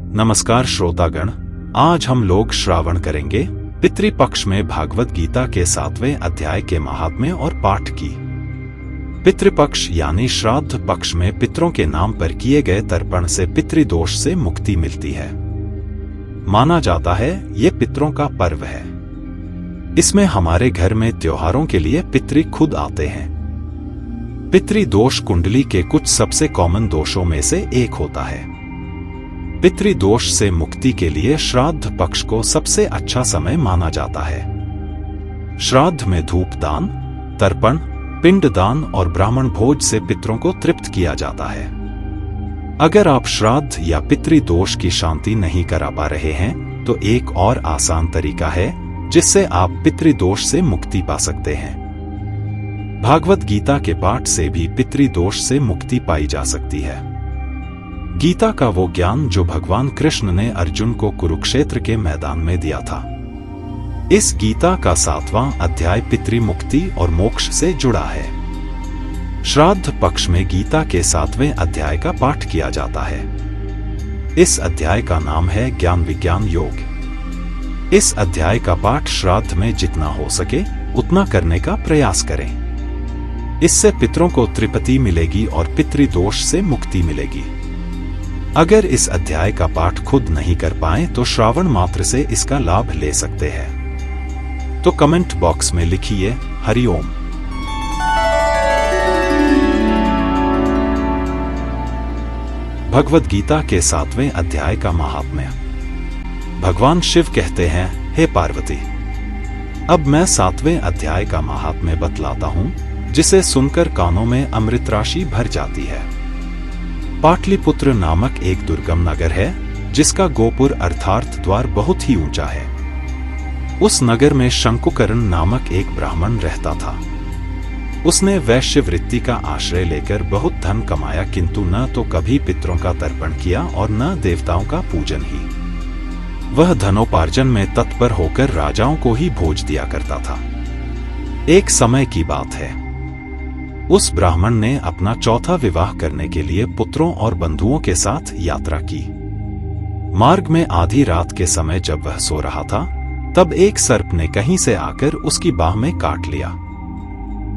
नमस्कार श्रोतागण, आज हम लोग श्रावण करेंगे पितृपक्ष में भागवत गीता के 7वें अध्याय के महात्म्य और पाठ की। पितृपक्ष यानी श्राद्ध पक्ष में पितरों के नाम पर किए गए तर्पण से पितृदोष से मुक्ति मिलती है। माना जाता है ये पितरों का पर्व है। इसमें हमारे घर में त्योहारों के लिए पितृ खुद आते हैं। पितृदोष कुंडली के कुछ सबसे कॉमन दोषों में से एक होता है। पितृदोष से मुक्ति के लिए श्राद्ध पक्ष को सबसे अच्छा समय माना जाता है। श्राद्ध में धूप दान, तर्पण, पिंड दान और ब्राह्मण भोज से पितरों को तृप्त किया जाता है। अगर आप श्राद्ध या पितृदोष की शांति नहीं करा पा रहे हैं तो एक और आसान तरीका है जिससे आप पितृदोष से मुक्ति पा सकते हैं। भागवत गीता के पाठ से भी पितृदोष से मुक्ति पाई जा सकती है। गीता का वो ज्ञान जो भगवान कृष्ण ने अर्जुन को कुरुक्षेत्र के मैदान में दिया था। इस गीता का 7वां अध्याय पितृमुक्ति और मोक्ष से जुड़ा है। श्राद्ध पक्ष में गीता के 7वें अध्याय का पाठ किया जाता है। इस अध्याय का नाम है ज्ञान विज्ञान योग। इस अध्याय का पाठ श्राद्ध में जितना हो सके उतना करने का प्रयास करें। इससे पितरों को तृप्ति मिलेगी और पितृदोष से मुक्ति मिलेगी। अगर इस अध्याय का पाठ खुद नहीं कर पाएं तो श्रावण मात्र से इसका लाभ ले सकते हैं। तो कमेंट बॉक्स में लिखिए हरिओम। भगवद गीता के 7वें अध्याय का महात्म्य। भगवान शिव कहते हैं, हे पार्वती, अब मैं 7वें अध्याय का महात्म्य बतलाता हूं, जिसे सुनकर कानों में अमृत राशि भर जाती है। पाटलिपुत्र नामक एक दुर्गम नगर है जिसका गोपुर अर्थात द्वार बहुत ही ऊंचा है। उस नगर में शंकुकर्ण नामक एक ब्राह्मण रहता था। उसने वैश्य वृत्ति का आश्रय लेकर बहुत धन कमाया, किंतु न तो कभी पितरों का तर्पण किया और न देवताओं का पूजन ही। वह धनोपार्जन में तत्पर होकर राजाओं को ही भोज दिया करता था। एक समय की बात है, उस ब्राह्मण ने अपना चौथा विवाह करने के लिए पुत्रों और बंधुओं के साथ यात्रा की। मार्ग में आधी रात के समय जब वह सो रहा था, तब एक सर्प ने कहीं से आकर उसकी बाह में काट लिया।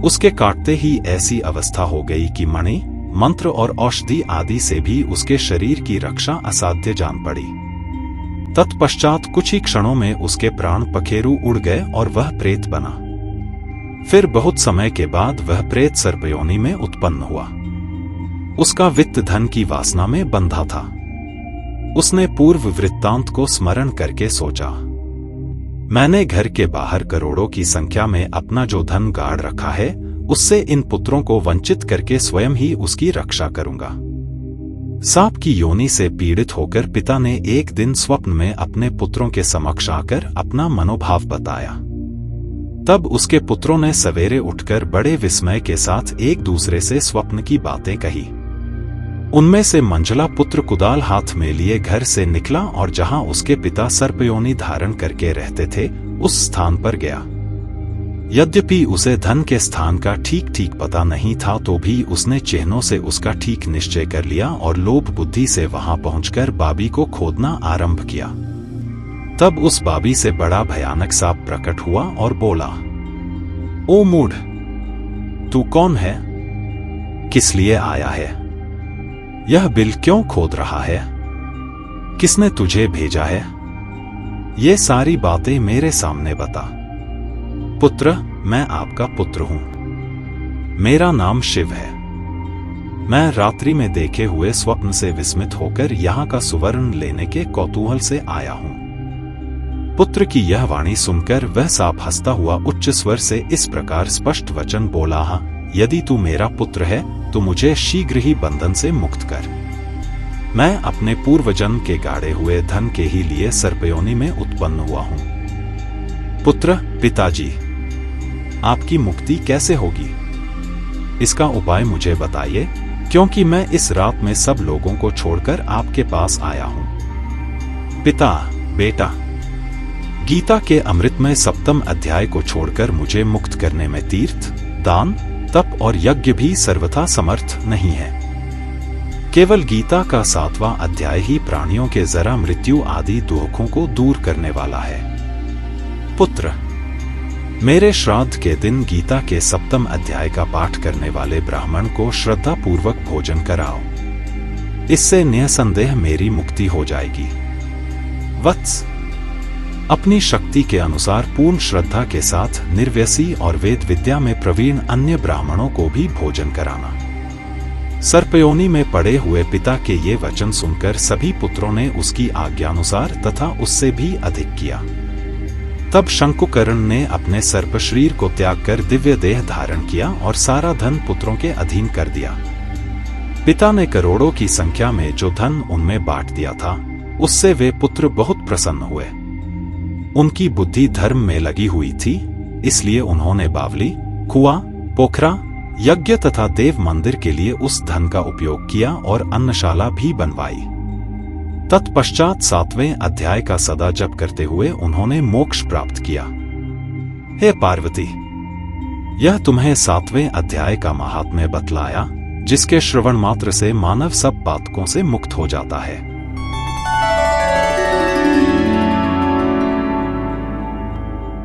उसके काटते ही ऐसी अवस्था हो गई कि मणि, मंत्र और औषधि आदि से भी उसके शरीर की रक्षा असाध्य जान पड़ी। तत्पश्चात कुछ ही क्षणों में उसके प्राण पखेरु उड़ गए और वह प्रेत बना। फिर बहुत समय के बाद वह प्रेत सर्पयोनि में उत्पन्न हुआ। उसका वित्त धन की वासना में बंधा था। उसने पूर्व वृत्तांत को स्मरण करके सोचा, मैंने घर के बाहर करोड़ों की संख्या में अपना जो धन गाड़ रखा है, उससे इन पुत्रों को वंचित करके स्वयं ही उसकी रक्षा करूंगा। सांप की योनि से पीड़ित होकर पिता ने एक दिन स्वप्न में अपने पुत्रों के समक्ष आकर अपना मनोभाव बताया। तब उसके पुत्रों ने सवेरे उठकर बड़े विस्मय के साथ एक दूसरे से स्वप्न की बातें कही। उनमें से मंझला पुत्र कुदाल हाथ में लिए घर से निकला और जहां उसके पिता सर्पयोनि धारण करके रहते थे, उस स्थान पर गया। यद्यपि उसे धन के स्थान का ठीक ठीक पता नहीं था, तो भी उसने चिन्हों से उसका ठीक निश्चय कर लिया और लोभ बुद्धि से वहां पहुंचकर बाबी को खोदना आरंभ किया। तब उस बाबी से बड़ा भयानक सांप प्रकट हुआ और बोला, ओ मूढ़, तू कौन है? किस लिए आया है? यह बिल क्यों खोद रहा है? किसने तुझे भेजा है? ये सारी बातें मेरे सामने बता। पुत्र, मैं आपका पुत्र हूं। मेरा नाम शिव है। मैं रात्रि में देखे हुए स्वप्न से विस्मित होकर यहाँ का सुवर्ण लेने के कौतूहल से आया हूं। पुत्र की यह वाणी सुनकर वह सांप हंसता हुआ उच्च स्वर से इस प्रकार स्पष्ट वचन बोला, हाँ, यदि तू मेरा पुत्र है तो मुझे शीघ्र ही बंधन से मुक्त कर। मैं अपने पूर्वजन्म के गाड़े हुए धन के ही लिए सर्पयोनि में उत्पन्न हुआ हूं। पुत्र, पिताजी, आपकी मुक्ति कैसे होगी? इसका उपाय मुझे बताइए, क्योंकि मैं इस रात में सब लोगों को छोड़कर आपके पास आया हूं। पिता, बेटा, गीता के अमृतमय 7वें अध्याय को छोड़कर मुझे मुक्त करने में तीर्थ, दान, तप और यज्ञ भी सर्वथा समर्थ नहीं है। केवल गीता का 7वां अध्याय ही प्राणियों के जरा मृत्यु आदि दुखों को दूर करने वाला है। पुत्र, मेरे श्राद्ध के दिन गीता के 7वें अध्याय का पाठ करने वाले ब्राह्मण को श्रद्धा पूर्वक भोजन कराओ। इससे निसंदेह मेरी मुक्ति हो जाएगी। वत्स, अपनी शक्ति के अनुसार पूर्ण श्रद्धा के साथ निर्व्यसी और वेद विद्या में प्रवीण अन्य ब्राह्मणों को भी भोजन कराना। सर्पयोनि में पड़े हुए पिता के ये वचन सुनकर सभी पुत्रों ने उसकी आज्ञानुसार तथा उससे भी अधिक किया। तब शंकुकर्ण ने अपने सर्प शरीर को त्याग कर दिव्य देह धारण किया और सारा धन पुत्रों के अधीन कर दिया। पिता ने करोड़ों की संख्या में जो धन उनमें बांट दिया था, उससे वे पुत्र बहुत प्रसन्न हुए। उनकी बुद्धि धर्म में लगी हुई थी, इसलिए उन्होंने बावली, कुआं, पोखरा, यज्ञ तथा देव मंदिर के लिए उस धन का उपयोग किया और अन्नशाला भी बनवाई। तत्पश्चात 7वें अध्याय का सदा जप करते हुए उन्होंने मोक्ष प्राप्त किया। हे पार्वती, यह तुम्हें 7वें अध्याय का महात्म्य बतलाया, जिसके श्रवण मात्र से मानव सब पातकों से मुक्त हो जाता है।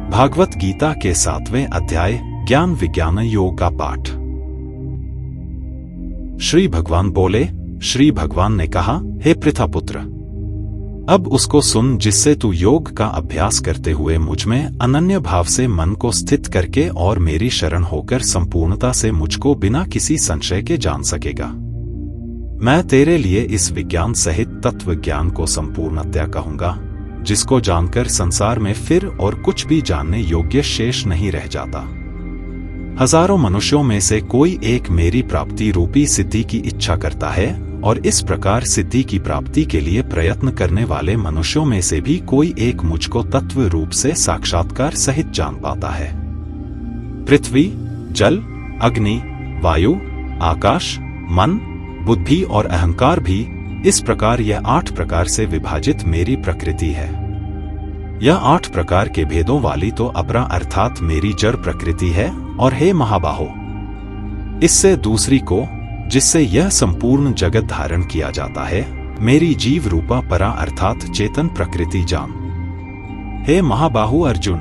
भागवत गीता के 7वें अध्याय ज्ञान विज्ञान योग का पाठ। श्री भगवान बोले, श्री भगवान ने कहा, हे पृथापुत्र, अब उसको सुन जिससे तू योग का अभ्यास करते हुए मुझ में अनन्य भाव से मन को स्थित करके और मेरी शरण होकर संपूर्णता से मुझको बिना किसी संशय के जान सकेगा। मैं तेरे लिए इस विज्ञान सहित तत्व ज्ञान को संपूर्णतया कहूंगा, जिसको जानकर संसार में फिर और कुछ भी जानने योग्य शेष नहीं रह जाता। हजारों मनुष्यों में से कोई एक मेरी प्राप्ति रूपी सिद्धि की इच्छा करता है, और इस प्रकार सिद्धि की प्राप्ति के लिए प्रयत्न करने वाले मनुष्यों में से भी कोई एक मुझको तत्व रूप से साक्षात्कार सहित जान पाता है। पृथ्वी, जल, अग्नि, वायु, आकाश, मन, बुद्धि और अहंकार भी, इस प्रकार यह 8 प्रकार से विभाजित मेरी प्रकृति है। यह 8 प्रकार के भेदों वाली तो अपरा अर्थात मेरी जड़ प्रकृति है। और हे महाबाहो, इससे दूसरी को, जिससे यह संपूर्ण जगत धारण किया जाता है, मेरी जीव रूपा परा अर्थात चेतन प्रकृति जान। हे महाबाहु अर्जुन,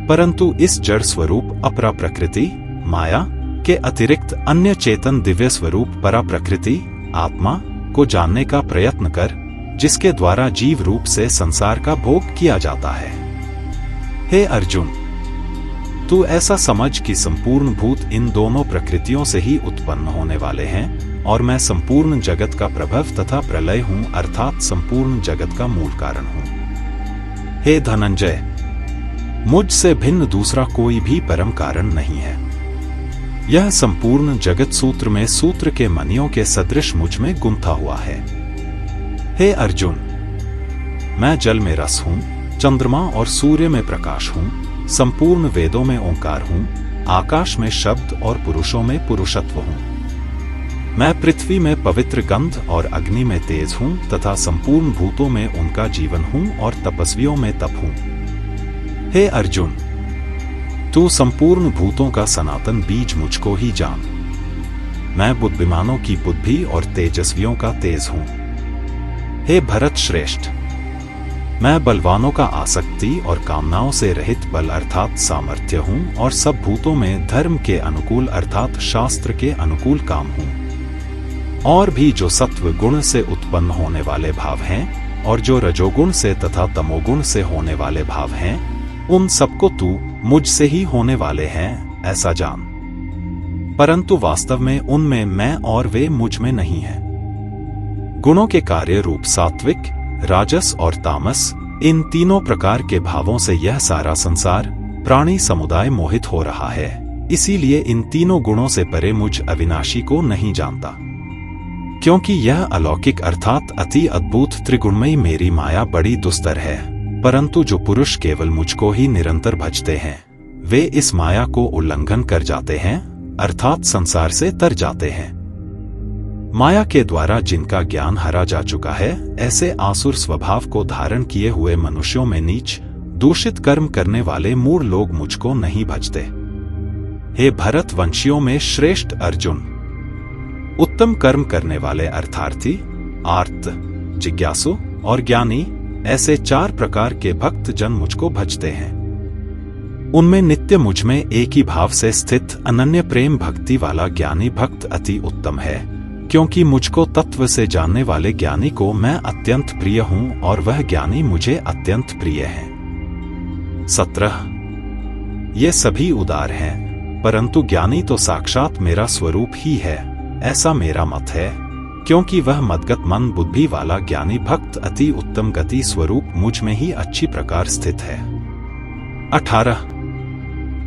परंतु इस जड़ स्वरूप अपरा प्रकृति माया के अतिरिक्त अन्य चेतन दिव्य स्वरूप परा प्रकृति आत्मा को जानने का प्रयत्न कर, जिसके द्वारा जीव रूप से संसार का भोग किया जाता है। हे अर्जुन, तू ऐसा समझ कि संपूर्ण भूत इन दोनों प्रकृतियों से ही उत्पन्न होने वाले हैं, और मैं संपूर्ण जगत का प्रभव तथा प्रलय हूं, अर्थात संपूर्ण जगत का मूल कारण हूं। हे धनंजय, मुझसे भिन्न दूसरा कोई भी परम कारण नहीं है। यह संपूर्ण जगत सूत्र में सूत्र के मणियों के सदृश मुझ में गुंथा हुआ है। हे अर्जुन, मैं जल में रस हूं, चंद्रमा और सूर्य में प्रकाश हूं, संपूर्ण वेदों में ओंकार हूं, आकाश में शब्द और पुरुषों में पुरुषत्व हूं। मैं पृथ्वी में पवित्र गंध और अग्नि में तेज हूं तथा संपूर्ण भूतों में उनका जीवन हूं और तपस्वियों में तप हूं। हे अर्जुन, तू संपूर्ण भूतों का सनातन बीज मुझको ही जान। मैं बुद्धिमानों की बुद्धि और तेजस्वियों का तेज हूं। हे भरत श्रेष्ठ, मैं बलवानों का आसक्ति और कामनाओं से रहित बल अर्थात सामर्थ्य हूं और सब भूतों में धर्म के अनुकूल अर्थात शास्त्र के अनुकूल काम हूं। और भी जो सत्व गुण से उत्पन्न होने वाले भाव हैं और जो रजोगुण से तथा तमोगुण से होने वाले भाव हैं, उन सबको तू मुझसे ही होने वाले हैं ऐसा जान। परंतु वास्तव में उनमें मैं और वे मुझ में नहीं हैं। गुणों के कार्य रूप सात्विक, राजस और तामस, इन तीनों प्रकार के भावों से यह सारा संसार प्राणी समुदाय मोहित हो रहा है। इसीलिए इन तीनों गुणों से परे मुझ अविनाशी को नहीं जानता, क्योंकि यह अलौकिक अर्थात अति अद्भुत त्रिगुणमयी मेरी माया बड़ी दुस्तर है। परंतु जो पुरुष केवल मुझको ही निरंतर भजते हैं, वे इस माया को उल्लंघन कर जाते हैं, अर्थात संसार से तर जाते हैं। माया के द्वारा जिनका ज्ञान हरा जा चुका है, ऐसे आसुर स्वभाव को धारण किए हुए मनुष्यों में नीच दूषित कर्म करने वाले मूढ़ लोग मुझको नहीं भजते। हे भरत वंशियों में श्रेष्ठ अर्जुन, उत्तम कर्म करने वाले अर्थार्थी, आर्त, जिज्ञासु और ज्ञानी, ऐसे 4 प्रकार के भक्त जन मुझको भजते हैं। उनमें नित्य मुझ में एक ही भाव से स्थित अनन्य प्रेम भक्ति वाला ज्ञानी भक्त अति उत्तम है, क्योंकि मुझको तत्व से जानने वाले ज्ञानी को मैं अत्यंत प्रिय हूं और वह ज्ञानी मुझे अत्यंत प्रिय है। 17 ये सभी उदार हैं, परंतु ज्ञानी तो साक्षात मेरा स्वरूप ही है, ऐसा मेरा मत है, क्योंकि वह मदगत मन बुद्धि वाला ज्ञानी भक्त अति उत्तम गति स्वरूप मुझ में ही अच्छी प्रकार स्थित है। 18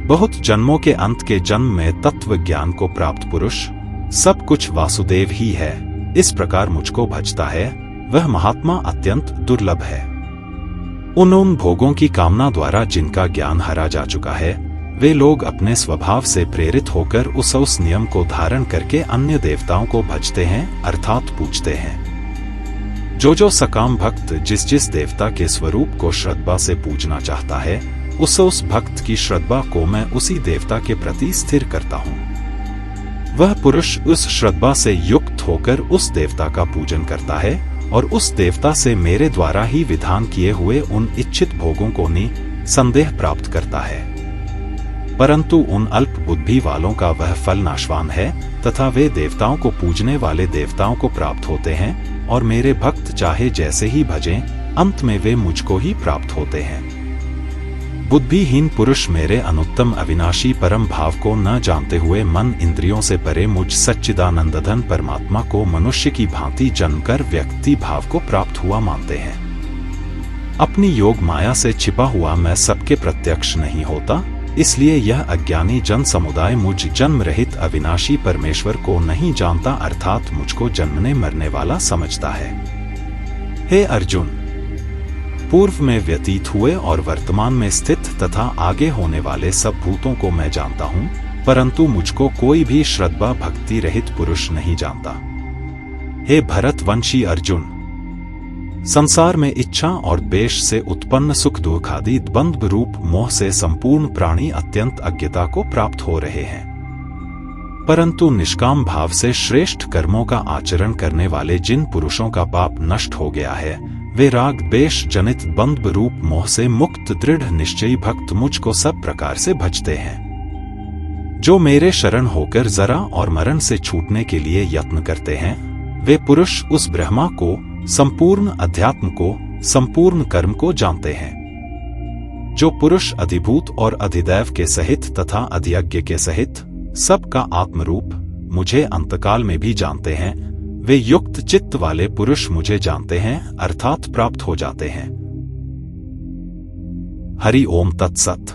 बहुत जन्मों के अंत के जन्म में तत्व ज्ञान को प्राप्त पुरुष, सब कुछ वासुदेव ही है, इस प्रकार मुझको भजता है, वह महात्मा अत्यंत दुर्लभ है। उन भोगों की कामना द्वारा जिनका ज्ञान हरा जा चुका है, वे लोग अपने स्वभाव से प्रेरित होकर उस नियम को धारण करके अन्य देवताओं को भजते हैं, अर्थात पूजते हैं। जो सकाम भक्त जिस देवता के स्वरूप को श्रद्धा से पूजना चाहता है, उस भक्त की श्रद्धा को मैं उसी देवता के प्रति स्थिर करता हूँ। वह पुरुष उस श्रद्धा से युक्त होकर उस देवता का पूजन करता है और उस देवता से मेरे द्वारा ही विधान किए हुए उन इच्छित भोगों को निसंदेह प्राप्त करता है। परंतु उन अल्प बुद्धि वालों का वह फल नाशवान है तथा वे देवताओं को पूजने वाले देवताओं को प्राप्त होते हैं और मेरे भक्त चाहे जैसे ही भजें, अंत में वे मुझको ही प्राप्त होते हैं। बुद्धिहीन पुरुष मेरे अनुत्तम अविनाशी परम भाव को न जानते हुए मन इंद्रियों से परे मुझ सच्चिदानंदघन परमात्मा को मनुष्य की भांति जन्मकर व्यक्ति भाव को प्राप्त हुआ मानते हैं। अपनी योग माया से छिपा हुआ मैं सबके प्रत्यक्ष नहीं होता, इसलिए यह अज्ञानी जन समुदाय मुझ जन्म रहित अविनाशी परमेश्वर को नहीं जानता, अर्थात मुझको जन्मने मरने वाला समझता है। हे अर्जुन, पूर्व में व्यतीत हुए और वर्तमान में स्थित तथा आगे होने वाले सब भूतों को मैं जानता हूं, परंतु मुझको कोई भी श्रद्धा भक्ति रहित पुरुष नहीं जानता। हे भरतवंशी अर्जुन, संसार में इच्छा और द्वेष से उत्पन्न सुख दुखादि द्वंद्व रूप मोह से संपूर्ण प्राणी अत्यंत अज्ञता को प्राप्त हो रहे हैं, परंतु निष्काम भाव से श्रेष्ठ कर्मों का आचरण करने वाले जिन पुरुषों का पाप नष्ट हो गया है, वे राग द्वेष जनित द्वंद्व रूप मोह से मुक्त दृढ़ निश्चयी भक्त मुझको सब प्रकार से भजते हैं। जो मेरे शरण होकर जरा और मरण से छूटने के लिए यत्न करते हैं, वे पुरुष उस ब्रह्मा को, संपूर्ण अध्यात्म को, संपूर्ण कर्म को जानते हैं। जो पुरुष अधिभूत और अधिदैव के सहित तथा अधियज्ञ के सहित सबका आत्मरूप मुझे अंतकाल में भी जानते हैं, वे युक्त चित्त वाले पुरुष मुझे जानते हैं, अर्थात प्राप्त हो जाते हैं। हरि ओम तत्सत।